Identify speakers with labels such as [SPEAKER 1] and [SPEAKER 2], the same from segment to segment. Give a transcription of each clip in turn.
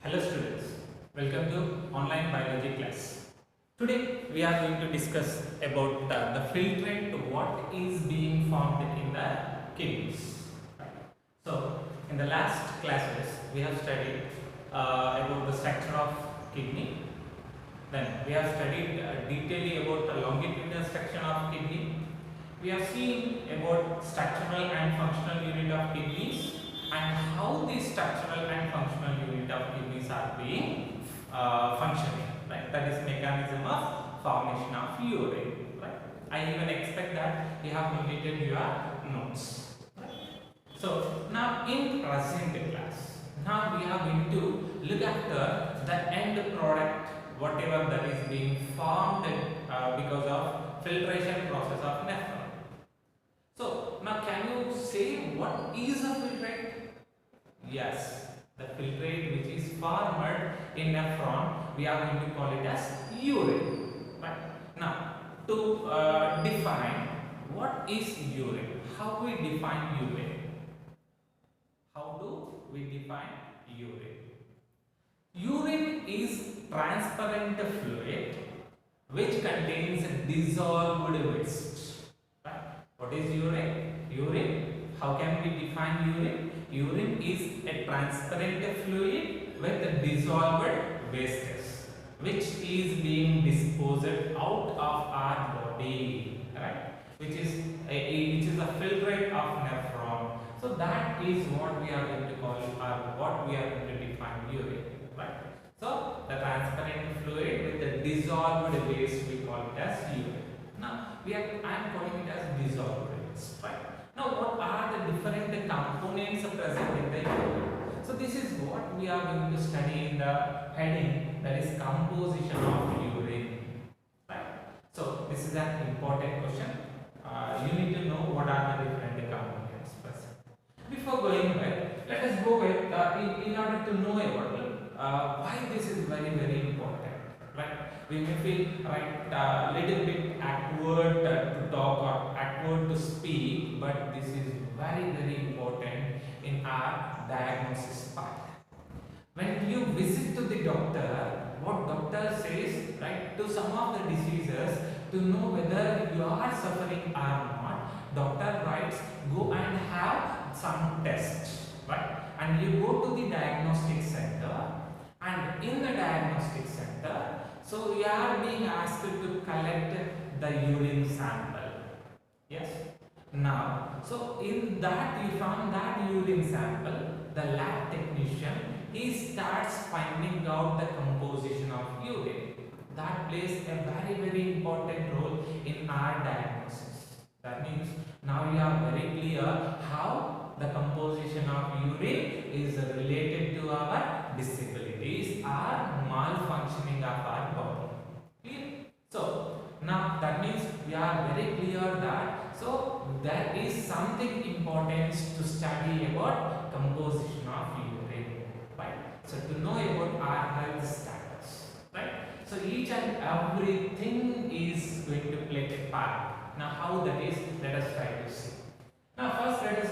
[SPEAKER 1] Hello students, welcome to online biology class. Today we are going to discuss about the filtrate, what is being formed in the kidneys. So in the last classes we have studied about the structure of kidney. Then we have studied detailing about the longitudinal structure of kidney. We have seen about structural and functional unit of kidneys and how these structural and functional unit of kidneys are being functioning, right? That is mechanism of formation of urine, right? I even expect that you have completed your notes, right? So now in present class, now we are going to look after the end product, whatever that is being formed because of filtration process of nephron. So now can you say what is a filtrate? Yes, the filtrate which is formed in nephron, we are going to call it as urine. Right? Now to define what is urine, how we define urine? How do we define urine? Urine is transparent fluid which contains dissolved waste. Right? What is urine? Urine, how can we define urine? Urine is a transparent fluid with dissolved wastes which is being disposed out of our body, right? Which is a filtrate of nephron. So that is what we are going to call or what we are going to define urine, right? So the transparent fluid with the dissolved waste, we call it as urine. Now I am calling it as dissolved waste, right? Now what are the different components present in the urine? So this is what we are going to study in the heading, that is composition of urine, right? So this is an important question. You need to know what are the different components present. Before going back, let us go back in order to know about why this is very important, right? We may feel right little bit awkward to talk or awkward to speak, but this is very important in our diagnosis part. When you visit to the doctor, what doctor says, right, to some of the diseases, to know whether you are suffering or not, doctor writes, go and have some tests, right? And you go to the diagnostic center, and in the diagnostic center, so you are being asked to collect the urine sample. Yes. Now, so in that you found that urine sample, the lab technician, he starts finding out the composition of urine. That plays a very important role in our diagnosis. That means now you are very clear how the composition of urine is related to our disabilities or malfunctioning of our body. Clear? So now that means we are very clear that so there is something important to study about composition of urine, right? So to know about our health status, right? So each and everything is going to play a part. Now how that is, let us try to see. Now first let us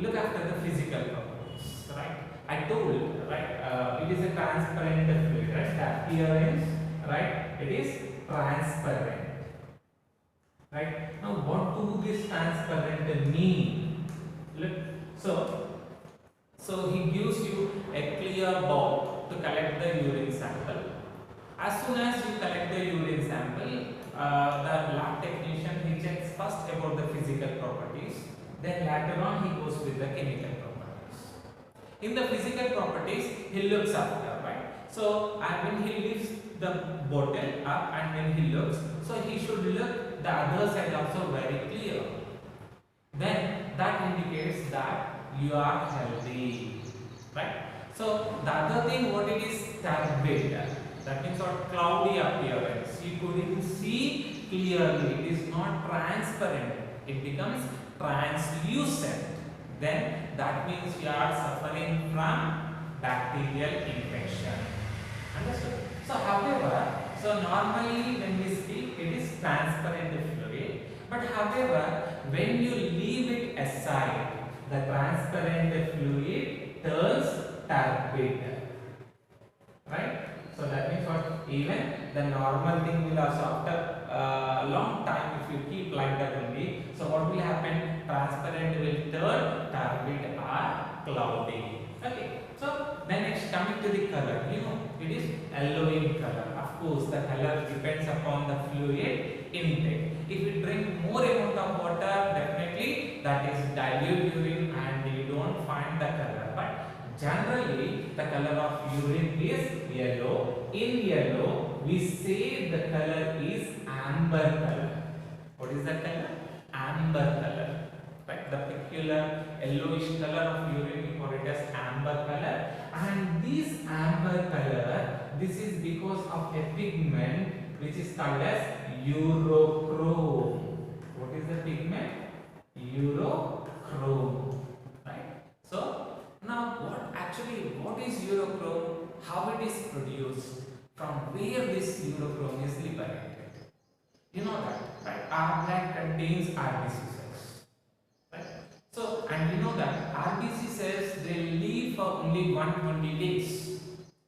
[SPEAKER 1] look after the physical properties, right? I told, right, it is a transparent fluid, right? The appearance, right, it is transparent, right? Now what do this transparent mean? Look, so he gives you a clear bowl to collect the urine sample. As soon as you collect the urine sample, the lab technician, he checks first about the physical properties, then later on he goes with the chemical properties. In the physical properties, he looks after, right? So and when he lifts the bottle up and when he looks, so he should look the other side also very clear. Then that indicates that you are healthy, right? So the other thing, what it is, turbid. That means what, cloudy appearance. You couldn't see clearly. It is not transparent. It becomes translucent. Then that means you are suffering from bacterial infection. Understood? So however, so normally when we speak, it is transparent fluid. But however, when you leave it aside, the transparent fluid turns turbid. normal thing will also after a long time if you keep like that only. So what will happen? Transparent will turn turbid or cloudy. Okay. So then next coming to the color, it is yellow in color. Of course, the color depends upon the fluid intake. If you drink more amount of water, definitely that is dilute urine and you don't find the color. But generally, the color of urine is yellow. In yellow, we say the color is amber color. What is the color? Amber color. Right? The peculiar yellowish color of urine, we call it as amber color. And this amber color, this is because of a pigment which is called as urochrome. What is the pigment? Urochrome. Right? So now what is urochrome? How it is produced? From where this urochrome is liberated? You know that, right? Our blood contains RBC cells. Right? So, and you know that RBC cells, they live for only 120 days.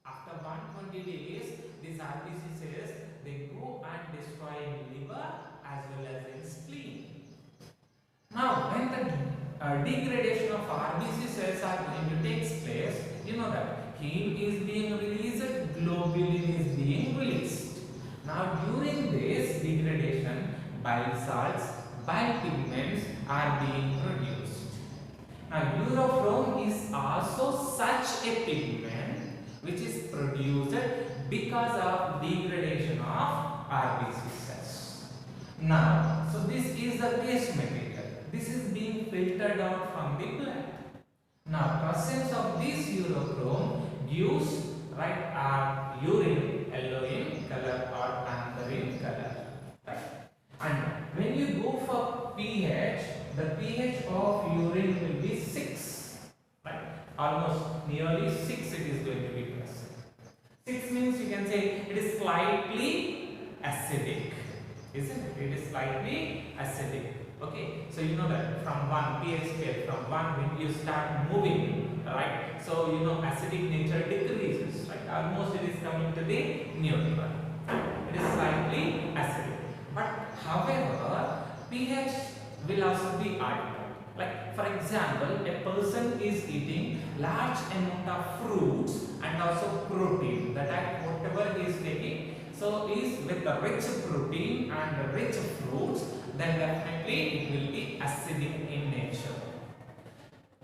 [SPEAKER 1] After 120 days, these RBC cells, they go and destroy in liver as well as in spleen. Now, when the degradation of RBC cells are going to take place, you know that heme is being released, globulin is being released. Now, during this degradation, bile salts, bile pigments are being produced. Now, urochrome is also such a pigment which is produced because of degradation of RBC cells. Now, so this is the waste material. This is being filtered out from the blood. Now, presence of this urochrome gives urine yellow in color or amber in color. Right? And when you go for pH, the pH of urine will be 6. Right? Almost nearly 6 it is going to be present. 6 means you can say it is slightly acidic. Isn't it? It is slightly acidic. Okay, so you know that from 1 pH scale, from 1 when you start moving, right? So you know acidic nature decreases, right? Almost it is coming to the neutral. It is slightly acidic. But however, pH will also be altered. Like for example, a person is eating large amount of fruits and also protein. That whatever he is taking, so is with the rich protein and rich fruits, then definitely it will be acidic in nature.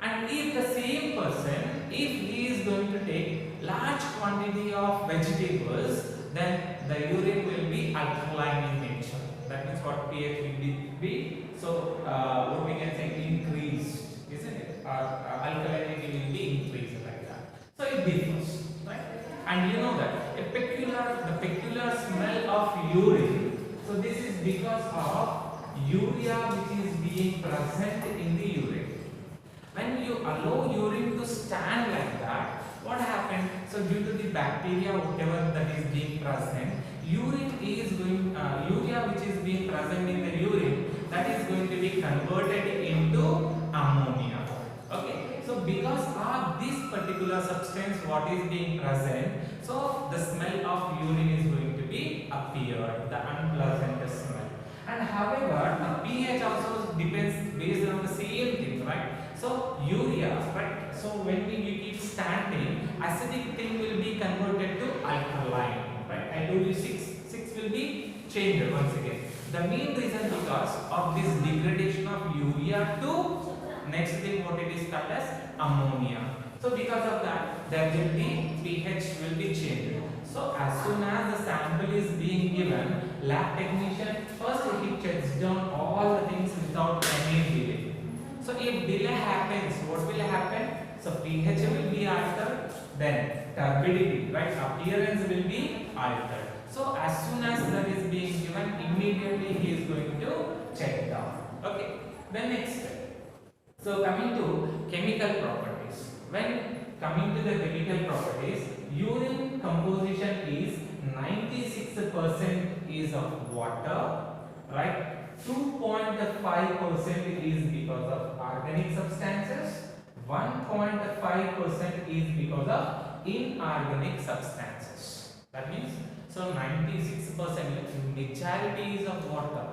[SPEAKER 1] And if the same person, if he is going to take large quantity of vegetables, then the urine will be alkaline in nature. That means what pH will be. So what we can say increased, isn't it? Alkalinity will be increased like that. So it differs, right? And you know that the peculiar smell of urine. So this is because of urea which is being present in the urine. When you allow urine to stand like that, what happened? So due to the bacteria whatever that is being present, urea which is being present in the urine, that is going to be converted into ammonia. Okay, so because of this particular substance what is being present, so the smell of urine is going to be appeared, the unpleasant smell. And however, the pH also depends based on the same thing, right? So urea, right? So when you keep standing, acidic thing will be converted to alkaline, right? I told you 6 will be changed once again. The main reason because of this degradation of urea to next thing what it is called as ammonia. So because of that, there will be pH will be changed. So as soon as the sample is being given, lab technician first he checks down all the things without any delay. So if delay happens, what will happen? So pH will be altered, then turbidity, right? Appearance will be altered. So as soon as that is being given, immediately he is going to check down. Okay. Then next step. So coming to chemical properties. When coming to the chemical properties, urine composition is 96% is of water, right? 2.5% is because of organic substances, 1.5% is because of inorganic substances. That means, So 96% majority is of water,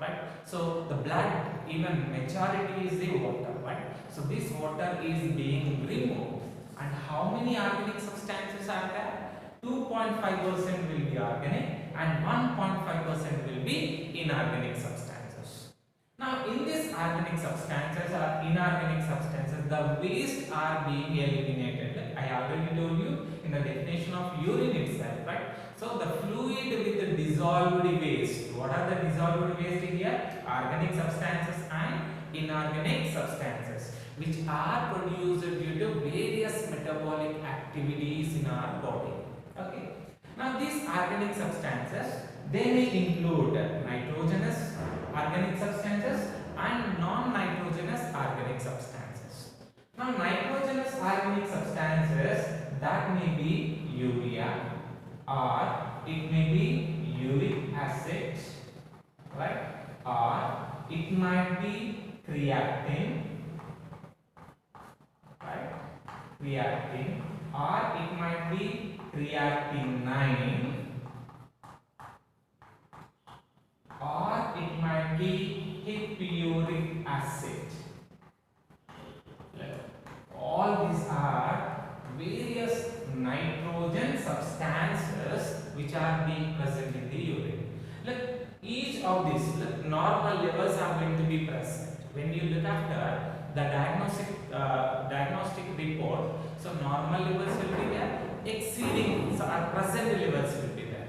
[SPEAKER 1] right? So the blood, even majority is the water, right? So this water is being removed, and how many organic substances are there? 2.5% will be organic and 1.5% will be inorganic substances. Now in these organic substances or inorganic substances, the waste are being eliminated. I already told you in the definition of urine itself, right? So the fluid with the dissolved waste. What are the dissolved waste here? Organic substances and inorganic substances, which are produced due to various metabolic activities in our body. Okay. Now these organic substances, they may include nitrogenous organic substances and non-nitrogenous organic substances. Now nitrogenous organic substances, that may be urea, or it may be uric acid, right? Or it might be creatine, right? Creatine, or it might be creatinine, or it might be hippuric acid. All these are various nitrogen substances which are being present in the urine. Look, each of these normal levels are going to be present. When you look after the diagnostic report, so normal levels will be there, exceeding, so our present levels will be there.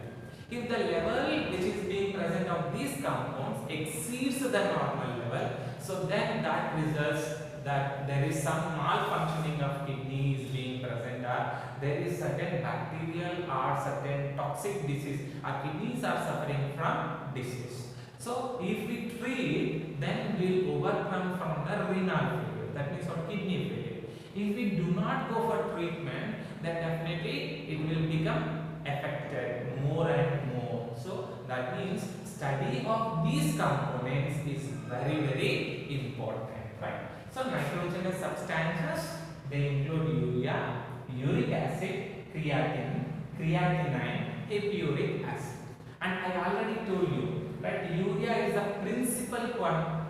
[SPEAKER 1] If the level which is being present of these compounds exceeds the normal level, so then that results that there is some malfunctioning of kidneys being present, or there is certain bacterial or certain toxic disease, our kidneys are suffering from disease. So if we treat, then we will overcome from the renal failure, that means for kidney failure. If we do not go for treatment, then definitely it will become affected more and more. So that means study of these components is very, very important, right? So nitrogenous substances, they include urea, uric acid, creatine, creatinine, hippuric acid. And I already told you, right, urea is the principal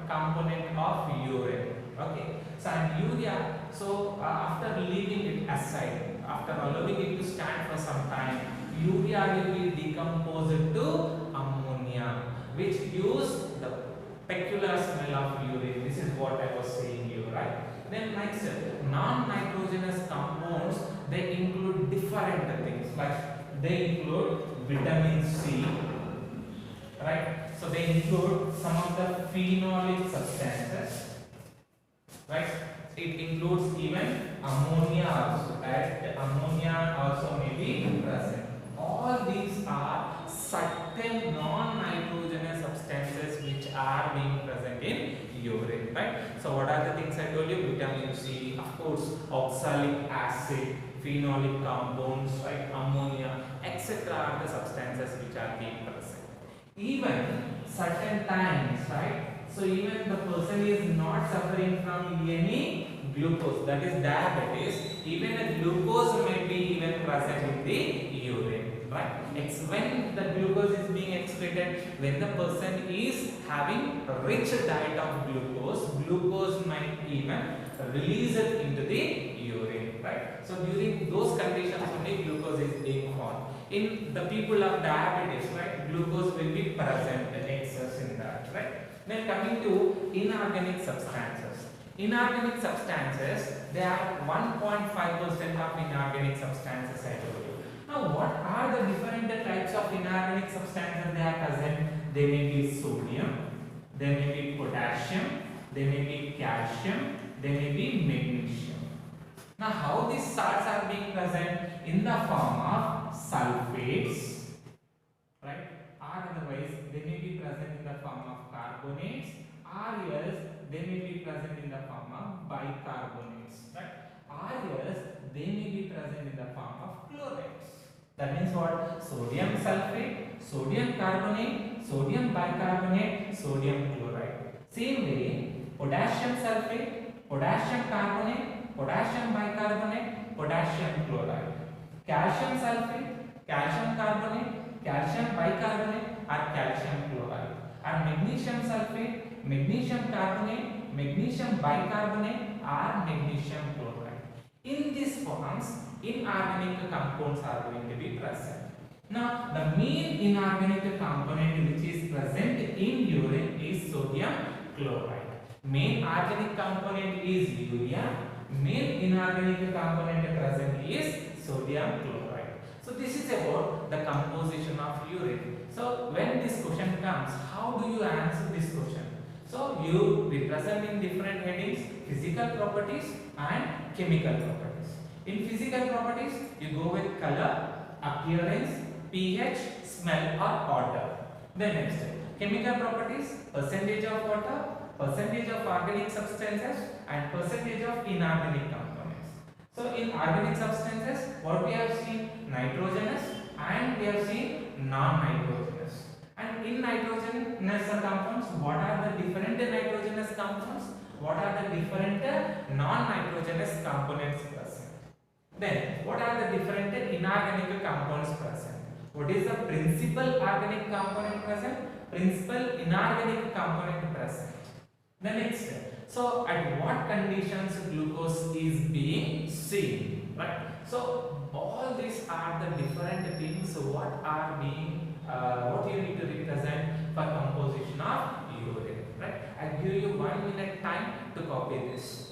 [SPEAKER 1] component of urine. Okay, so and urea, so after leaving it aside, after allowing it to stand for some time, urea will be decomposed to ammonia, which gives the peculiar smell of urine. This is what I was saying you, right? Then next, non-nitrogenous compounds, they include different things, like they include vitamin C, right? So they include some of the phenolic substances, right? It includes even ammonia also, right? Ammonia also may be present. All these are certain non-nitrogenous substances which are being present in urine, right? So what are the things I told you? Vitamin C, of course, oxalic acid, phenolic compounds, right? Ammonia, etc. are the substances which are being present. Even certain times, right? So even the person is not suffering from any glucose, that is diabetes, even a glucose may be even present in the urine, right? When the glucose is being excreted, when the person is having a rich diet of glucose, glucose might even release it into the urine, right? So during those conditions only glucose is being formed. In the people of diabetes, right, glucose will be present, excess in that, right? Then coming to inorganic substances. Inorganic substances, they are 1.5% of inorganic substances I told you. Now what are the different types of inorganic substances they are present? They may be sodium, they may be potassium, they may be calcium, they may be magnesium. Now how these salts are being present? In the form of sulfates, right? Or otherwise they may be present in the form of carbonates, or else they may be present in the form of bicarbonates, right? Or else they may be present in the form of chlorates. That means what? Sodium sulfate, sodium carbonate, sodium bicarbonate, sodium chloride. Same way, potassium sulfate, potassium carbonate, potassium bicarbonate, potassium chloride. Calcium sulfate, calcium carbonate, calcium bicarbonate or calcium chloride, or magnesium sulfate, magnesium carbonate, magnesium bicarbonate or magnesium chloride. In these forms, inorganic compounds are going to be present. Now, the main inorganic component which is present in urine is sodium chloride. Main organic component is urea. Main inorganic component present is sodium chloride. So this is about the composition of urine. So when this question comes, how do you answer this question? So you represent in different headings: physical properties and chemical properties. In physical properties, you go with color, appearance, pH, smell or odor. Then next, chemical properties: percentage of water, percentage of organic substances and percentage of inorganic components. So in organic substances, what we have seen? Nitrogenous, and we have seen non-nitrogenous. And in nitrogenous compounds, what are the different nitrogenous compounds? What are the different non-nitrogenous components present? Then, what are the different inorganic compounds present? What is the principal organic component present? Principal inorganic component present. The next step. So, at what conditions glucose is being seen, right? So, all these are the different things what are being, what you need to represent for composition of urine, right? I give you 1 minute time to copy this.